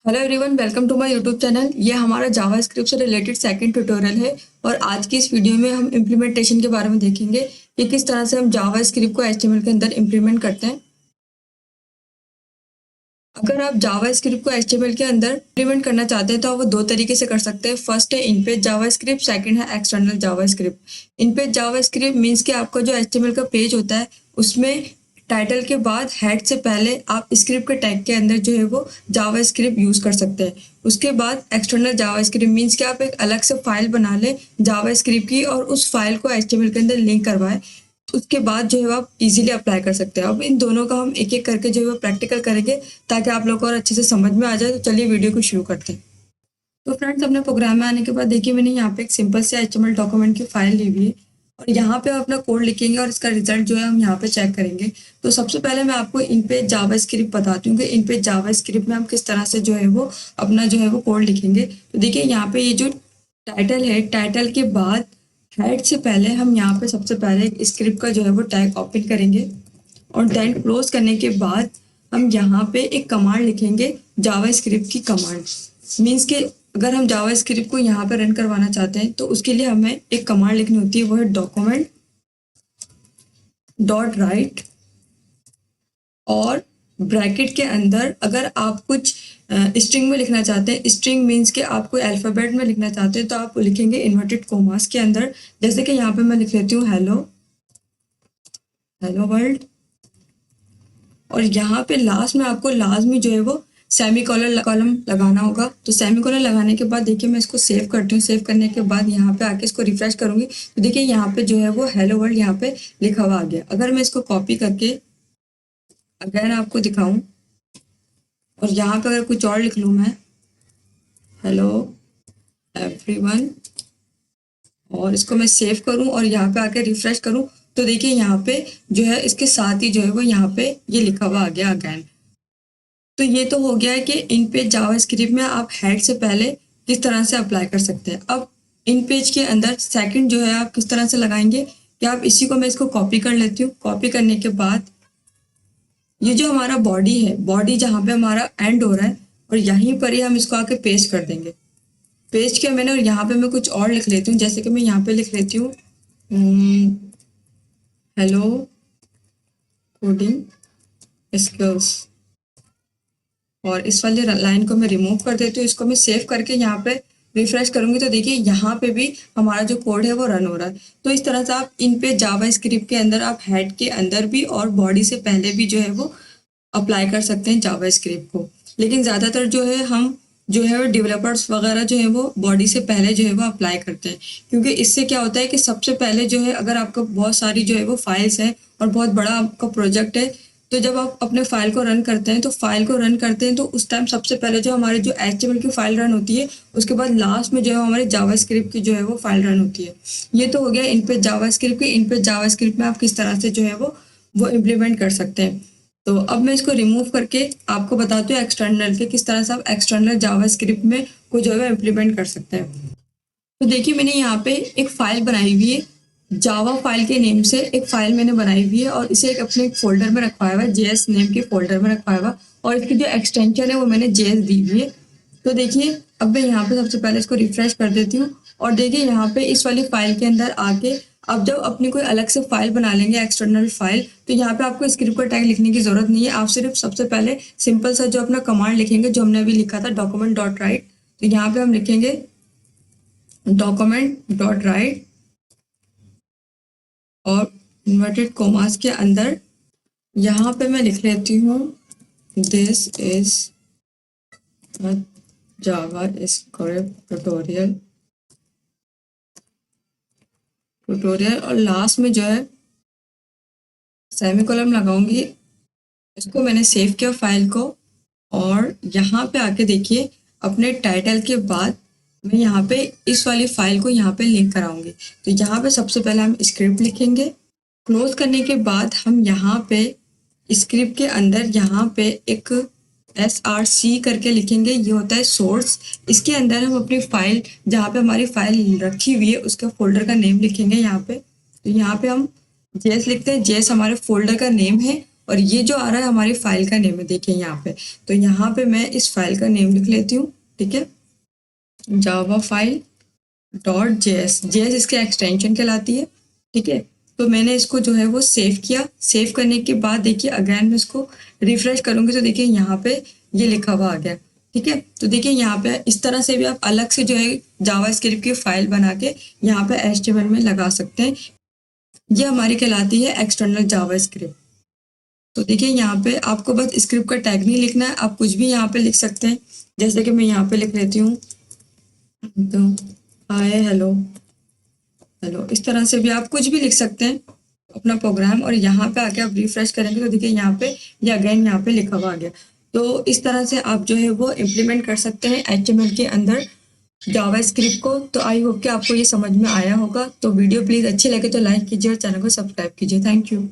Hello everyone, welcome to my YouTube channel. ये हमारा JavaScript से रिलेटेड सेकंड ट्यूटोरियल है और आज की इस वीडियो में हम इम्प्लीमेंटेशन के बारे में देखेंगे कि किस तरह से हम जावास्क्रिप्ट को एचटीएमएल के अंदर इम्प्लीमेंट करते हैं। अगर आप जावास्क्रिप्ट को एचटीएमएल के अंदर इम्प्लीमेंट करना चाहते हैं तो आप वो दो तरीके से कर सकते हैं। फर्स्ट है इन पेज जावास्क्रिप्ट, सेकंड है एक्सटर्नल जावास्क्रिप्ट। इन पेज जावास्क्रिप्ट मीन्स कि आपका जो एचटीएमएल का पेज होता है उसमें टाइटल के बाद हेड से पहले आप स्क्रिप्ट के टैग के अंदर जो है वो जावास्क्रिप्ट यूज कर सकते हैं। उसके बाद एक्सटर्नल जावास्क्रिप्ट मीन्स कि आप एक अलग से फाइल बना लें जावास्क्रिप्ट की और उस फाइल को एचटीएमएल के अंदर लिंक करवाएं। उसके बाद जो है आप इजीली अप्लाई कर सकते हैं। अब इन दोनों का हम एक एक करके जो है वो प्रैक्टिकल करेंगे ताकि आप लोग को और अच्छे से समझ में आ जाए। तो चलिए वीडियो को शुरू करते हैं। तो फ्रेंड्स, अपने प्रोग्राम में आने के बाद देखिए मैंने यहाँ पे एक सिंपल से एचटीएमएल डॉक्यूमेंट की फाइल ली हुई है और यहाँ पे हम अपना कोड लिखेंगे और इसका रिजल्ट जो है हम यहाँ पे चेक करेंगे। तो सबसे पहले मैं आपको इन पेज जावास्क्रिप्ट बताती हूँ कि इन पेज जावास्क्रिप्ट में हम किस तरह से जो है वो अपना जो है वो कोड लिखेंगे। तो देखिए यहाँ पे ये जो टाइटल है, टाइटल के बाद हेड से पहले हम यहाँ पे सबसे पहले एक स्क्रिप्ट का जो है वो टैग ओपन करेंगे और देन क्लोज करने के बाद हम यहाँ पे एक कमांड लिखेंगे, जावास्क्रिप्ट की कमांड। मीन्स कि अगर हम जावास्क्रिप्ट को यहाँ पे रन करवाना चाहते हैं तो उसके लिए हमें एक कमांड लिखनी होती है, वो है डॉक्यूमेंट डॉट राइट और ब्रैकेट के अंदर अगर आप कुछ स्ट्रिंग में लिखना चाहते हैं, स्ट्रिंग मीन्स के आप कोई अल्फ़ाबेट में लिखना चाहते हैं तो आप लिखेंगे इन्वर्टेड कोमास के अंदर। जैसे कि यहाँ पे मैं लिख लेती हूँ हेलो हेलो वर्ल्ड और यहाँ पे लास्ट में आपको लाजमी जो है वो कॉलम लगाना होगा। तो कॉलम लगाने के बाद देखिए मैं इसको सेव करती हूँ। सेव करने के बाद यहाँ पे आके इसको रिफ्रेश करूंगी तो देखिए यहाँ पे जो है वो हेलो वर्ल्ड यहाँ पे लिखा हुआ आ गया। अगर मैं इसको कॉपी करके अगेन आपको दिखाऊं और यहाँ पे अगर कुछ और लिख लूँ मैं, हेलो एवरीवन, और इसको मैं सेव करूं और यहाँ पे आके रिफ्रेश करूं तो देखिए यहाँ पे जो है इसके साथ ही जो है वो यहाँ पे ये लिखा हुआ आ गया अगेन। तो ये तो हो गया है कि इन पेज जावास्क्रिप्ट में आप हेड से पहले किस तरह से अप्लाई कर सकते हैं। अब इन पेज के अंदर सेकंड जो है आप किस तरह से लगाएंगे कि आप इसी को मैं इसको कॉपी कर लेती हूँ। कॉपी करने के बाद ये जो हमारा बॉडी है, बॉडी जहाँ पे हमारा एंड हो रहा है और यहीं पर ही हम इसको आके पेस्ट कर देंगे। पेस्ट किया मैंने और यहाँ पे मैं कुछ और लिख लेती हूँ। जैसे कि मैं यहाँ पे लिख लेती हूँ हेलो कोडिंग स्किल्स और इस वाली लाइन को मैं रिमूव कर देती हूँ। इसको मैं सेव करके यहाँ पे रिफ्रेश करूंगी तो देखिए यहाँ पे भी हमारा जो कोड है वो रन हो रहा है। तो इस तरह से आप इन पे जावास्क्रिप्ट के अंदर आप हेड के अंदर भी और बॉडी से पहले भी जो है वो अप्लाई कर सकते हैं जावास्क्रिप्ट को। लेकिन ज़्यादातर जो है हम जो है वो डेवलपर्स वगैरह जो है वो बॉडी से पहले जो है वो अप्लाई करते हैं, क्योंकि इससे क्या होता है कि सबसे पहले जो है अगर आपका बहुत सारी जो है वो फाइल्स हैं और बहुत बड़ा आपका प्रोजेक्ट है तो जब आप अपने फाइल को रन करते हैं तो उस टाइम सबसे पहले जो हमारे जो एचटीएमएल की फाइल रन होती है उसके बाद लास्ट में जो है हमारे जावास्क्रिप्ट की जो है वो फाइल रन होती है। ये तो हो गया इन पेज जावास्क्रिप्ट की। इन पेज जावास्क्रिप्ट में आप किस तरह से जो है वो इम्प्लीमेंट कर सकते हैं। तो अब मैं इसको रिमूव करके आपको बताती हूँ एक्सटर्नल के किस तरह से आप एक्सटर्नल जावास्क्रिप्ट में को जो है इम्प्लीमेंट कर सकते हैं। तो देखिए मैंने यहाँ पे एक फाइल बनाई हुई है, जावा फाइल के नेम से एक फाइल मैंने बनाई हुई है और इसे एक अपने फोल्डर में रखवाया हुआ है, जेएस नेम के फोल्डर में रखवाया हुआ और इसकी जो एक्सटेंशन है वो मैंने जेएस दी हुई है। तो देखिए अब मैं यहाँ पे सबसे पहले इसको रिफ्रेश कर देती हूँ और देखिए यहाँ पे इस वाली फाइल के अंदर आके अब जब अपनी कोई अलग से फाइल बना लेंगे एक्सटर्नल फाइल तो यहाँ पे आपको स्क्रिप्ट का टैग लिखने की जरूरत नहीं है। आप सिर्फ सबसे पहले सिंपल सा जो अपना कमांड लिखेंगे जो हमने अभी लिखा था डॉक्यूमेंट डॉट राइट। तो यहाँ पे हम लिखेंगे डॉक्यूमेंट डॉट राइट और इन्वर्टेड कोमास के अंदर यहाँ पे मैं लिख लेती हूँ this is Java script tutorial और लास्ट में जो है सेमीकोलन लगाऊंगी। इसको मैंने सेव किया फाइल को और यहाँ पे आके देखिए अपने टाइटल के बाद मैं यहाँ पे इस वाली फाइल को यहाँ पे लिंक कराऊंगी। तो यहाँ पे सबसे पहले हम स्क्रिप्ट लिखेंगे। क्लोज करने के बाद हम यहाँ पे स्क्रिप्ट के अंदर यहाँ पे एक src करके लिखेंगे, ये होता है सोर्स। इसके अंदर हम अपनी फाइल जहाँ पे हमारी फाइल रखी हुई है उसका फोल्डर का नेम लिखेंगे यहाँ पे। तो यहाँ पे हम जेएस लिखते हैं, जेएस हमारे फोल्डर का नेम है और ये जो आ रहा है हमारी फाइल का नेम है, देखिए यहाँ पे। तो यहाँ पे मैं इस फाइल का नेम लिख लेती हूँ, ठीक है, Java file dot JS. JS इसके एक्सटेंशन कहलाती है, ठीक है। तो मैंने इसको जो है वो सेव किया। सेव करने के बाद देखिए अगेन मैं इसको रिफ्रेश करूंगी तो देखिए यहाँ पे ये लिखा हुआ आ गया, ठीक है। तो देखिए यहाँ पे इस तरह से भी आप अलग से जो है जावा स्क्रिप्ट की फाइल बना के यहाँ पे एचटीएमएल में लगा सकते हैं। ये हमारी कहलाती है एक्सटर्नल जावा स्क्रिप्ट। तो देखिए यहाँ पे आपको बस स्क्रिप्ट का टैग नहीं लिखना है, आप कुछ भी यहाँ पे लिख सकते हैं। जैसे कि मैं यहाँ पे लिख लेती हूँ तो हाय हेलो हेलो, इस तरह से भी आप कुछ भी लिख सकते हैं अपना प्रोग्राम। और यहाँ पे आके आप रिफ्रेश करेंगे तो देखिए यहाँ पे ये अगेन यहाँ पे लिखा हुआ आ गया। तो इस तरह से आप जो है वो इम्प्लीमेंट कर सकते हैं एचटीएमएल के अंदर जावा स्क्रिप्ट को। तो आई होप कि आपको ये समझ में आया होगा। तो वीडियो प्लीज़ अच्छी लगे तो लाइक कीजिए और चैनल को सब्सक्राइब कीजिए। Thank you.